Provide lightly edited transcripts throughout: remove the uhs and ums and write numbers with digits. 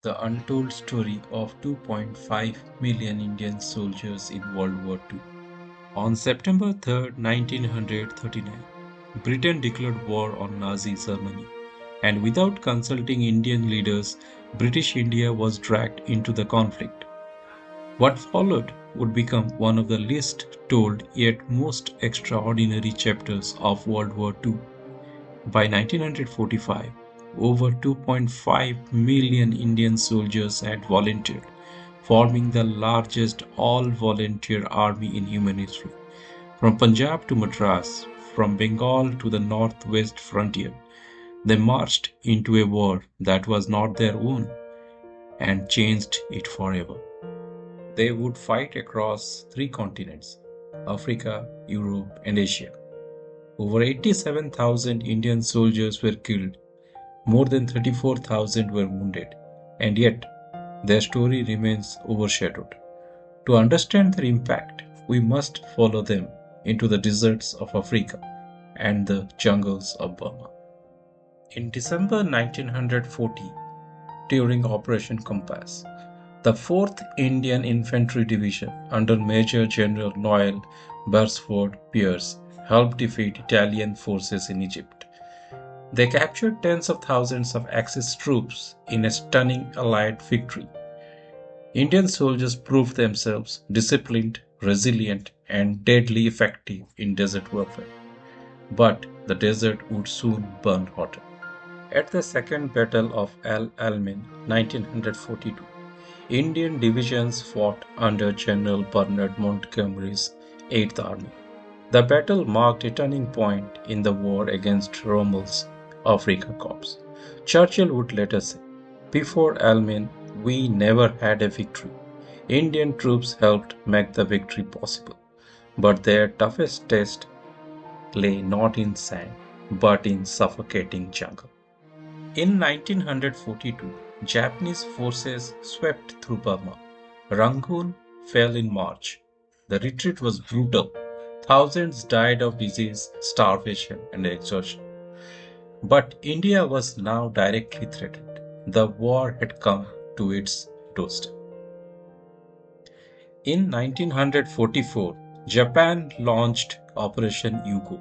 The untold story of 2.5 million Indian soldiers in World War II. On September 3, 1939, Britain declared war on Nazi Germany, and without consulting Indian leaders, British India was dragged into the conflict. What followed would become one of the least told yet most extraordinary chapters of World War II. By 1945, over 2.5 million Indian soldiers had volunteered, forming the largest all-volunteer army in human history. From Punjab to Madras, from Bengal to the northwest frontier, they marched into a war that was not their own and changed it forever. They would fight across three continents: Africa, Europe, and Asia. Over 87,000 Indian soldiers were killed, more than 34,000 were wounded, and yet their story remains overshadowed. To understand their impact, we must follow them into the deserts of Africa and the jungles of Burma. In December 1940, during Operation Compass, the 4th Indian Infantry Division under Major General Noel Beresford Pierce helped defeat Italian forces in Egypt. They captured tens of thousands of Axis troops in a stunning Allied victory. Indian soldiers proved themselves disciplined, resilient, and deadly effective in desert warfare. But the desert would soon burn hotter. At the Second Battle of El Alamein, 1942, Indian divisions fought under General Bernard Montgomery's 8th Army. The battle marked a turning point in the war against Rommel's Afrika Corps. Churchill would later say, "Before Alamein, we never had a victory. Indian troops helped make the victory possible, but their toughest test lay not in sand, but in suffocating jungle." In 1942, Japanese forces swept through Burma. Rangoon fell in March. The retreat was brutal. Thousands died of disease, starvation, and exhaustion. But India was now directly threatened. The war had come to its doorstep. In 1944, Japan launched Operation Yugo,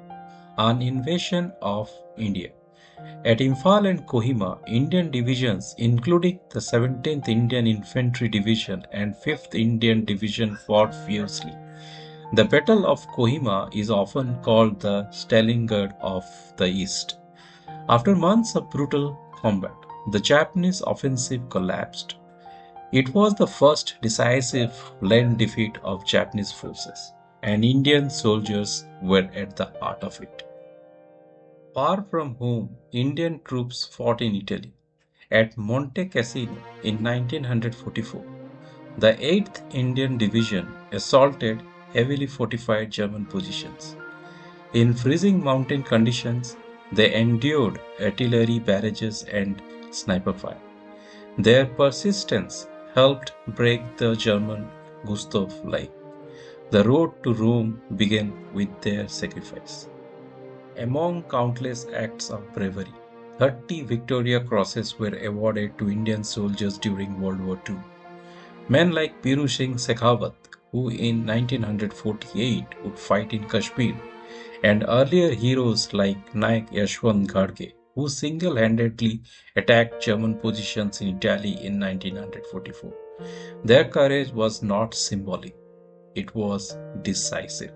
an invasion of India. At Imphal and Kohima, Indian divisions, including the 17th Indian Infantry Division and 5th Indian Division, fought fiercely. The Battle of Kohima is often called the Stalingrad of the East. After months of brutal combat, the Japanese offensive collapsed. It was the first decisive land defeat of Japanese forces, and Indian soldiers were at the heart of it. Far from home, Indian troops fought in Italy. At Monte Cassino in 1944, the 8th Indian Division assaulted heavily fortified German positions. In freezing mountain conditions, they endured artillery barrages and sniper fire. Their persistence helped break the German Gustav line. The road to Rome began with their sacrifice. Among countless acts of bravery, 30 Victoria Crosses were awarded to Indian soldiers during World War II. Men like Biru Singh Shekhawat, who in 1948 would fight in Kashmir, and earlier heroes like Naik Yashwant Gadge, who single-handedly attacked German positions in Italy in 1944. Their courage was not symbolic, it was decisive.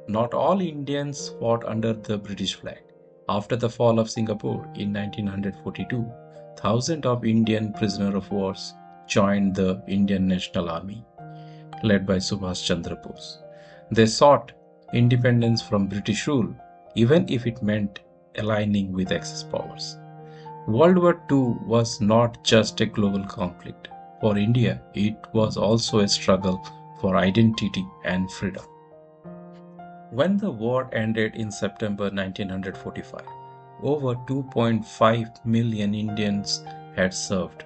Not all Indians fought under the British flag. After the fall of Singapore in 1942, thousands of Indian prisoners of war joined the Indian National Army, led by Subhas Chandra Bose. They sought independence from British rule, even if it meant aligning with Axis powers. World War II was not just a global conflict. For India, it was also a struggle for identity and freedom. When the war ended in September 1945, over 2.5 million Indians had served.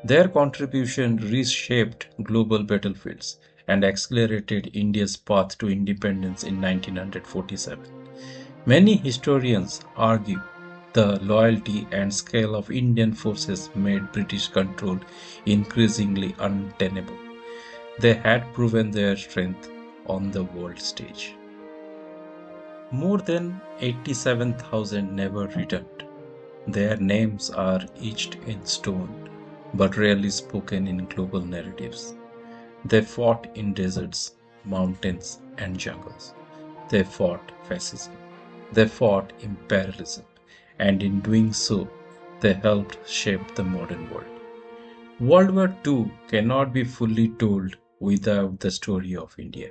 Their contribution reshaped global battlefields and accelerated India's path to independence in 1947. Many historians argue The loyalty and scale of Indian forces made British control increasingly untenable. They had proven their strength on the world stage. More than 87,000 never returned. Their names are etched in stone, but rarely spoken in global narratives. They fought in deserts, mountains, and jungles. They fought fascism. They fought imperialism. And in doing so, they helped shape the modern world. World War II cannot be fully told without the story of India.